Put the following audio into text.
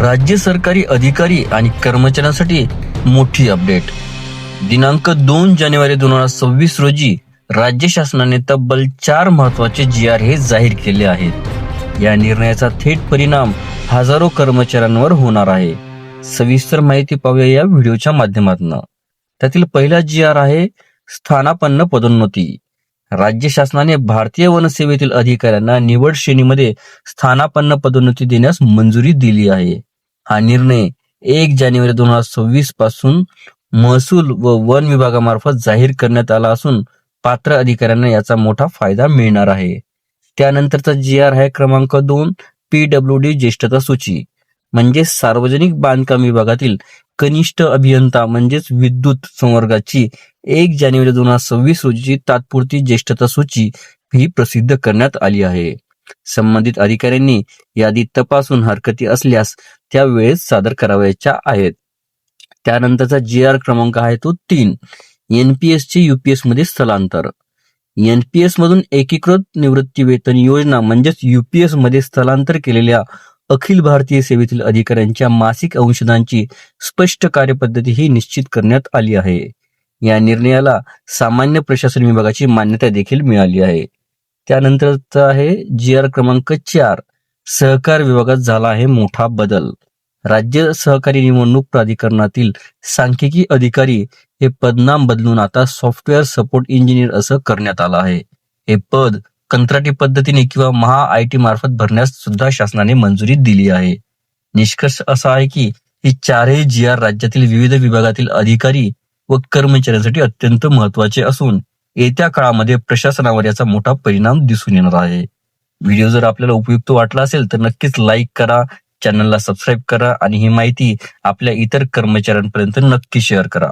राज्य सरकारी अधिकारी आणि कर्मचाऱ्यांसाठी मोठी अपडेट. दिनांक 2 जानेवारी 2026 रोजी राज्य शासनाने तब्बल 4 महत्वाचे GR हे जाहीर केले आहेत. या निर्णयाचा थेट परिणाम हजारो कर्मचाऱ्यांवर होणार आहे. सविस्तर माहिती पाहूया या व्हिडिओच्या माध्यमातून. त्यातील पहिला GR आहे स्थानापन्न पदोन्नती. राज्य शासनाने भारतीय वन सेवेतील अधिकाऱ्यांना निवड श्रेणीमध्ये स्थानापन्न पदोन्नती देण्यास मंजुरी दिली आहे. हा निर्णय 1 जानेवारी 2026 पासून महसूल व वन विभागामार्फत जाहीर करण्यात आला असून पात्र अधिकाऱ्यांना याचा मोठा फायदा मिळणार आहे. त्यानंतरचा GR आहे क्रमांक 2 PWD ज्येष्ठता सूची. म्हणजे सार्वजनिक बांधकाम विभागातील कनिष्ठ अभियंता म्हणजेच विद्युत संवर्गाची 1 जानेवारी 2026 रोजीची तात्पुरती ज्येष्ठता सूची ही प्रसिद्ध करण्यात आली आहे. संबंधित अधिकाऱ्यांनी यादी तपासून हरकती असल्यास त्यावेळेस सादर करावयाच्या आहेत. त्यानंतरचा GR क्रमांक आहे तो 3 NPS चे UPS मध्ये स्थलांतर. NPS मधून एकीकृत निवृत्ती वेतन योजना म्हणजेच UPS मध्ये स्थलांतर केलेल्या अखिल भारतीय सेवेतील अधिकाऱ्यांच्या मासिक अंशदानाची स्पष्ट कार्यपद्धती ही निश्चित करण्यात आली आहे. या निर्णयाला सामान्य प्रशासन विभागाची मान्यता देखील मिळाली आहे. त्यानंतरचा आहे GR क्रमांक 4 सहकार विभागात झाला आहे मोठा बदल. राज्य सहकारी निवडणूक प्राधिकरणातील सांख्यिकी अधिकारी हे पदनाम बदलून आता सॉफ्टवेअर सपोर्ट इंजिनियर असं करण्यात आलं आहे. हे पद कंत्राटी पद्धतीने किंवा महा-IT मार्फत भरण्यास सुद्धा शासनाने मंजुरी दिली आहे. निष्कर्ष असा आहे की ही चारही GR राज्यातील विविध विभागातील अधिकारी व कर्मचाऱ्यांसाठी अत्यंत महत्वाचे असून येत्या काळामध्ये प्रशासनावर याचा मोठा परिणाम दिसून येणार आहे. व्हिडिओ जर आपल्याला उपयुक्त वाटला असेल तर नक्कीच लाईक करा, चॅनलला सबस्क्राईब करा आणि ही माहिती आपल्या इतर कर्मचाऱ्यांपर्यंत नक्की शेअर करा.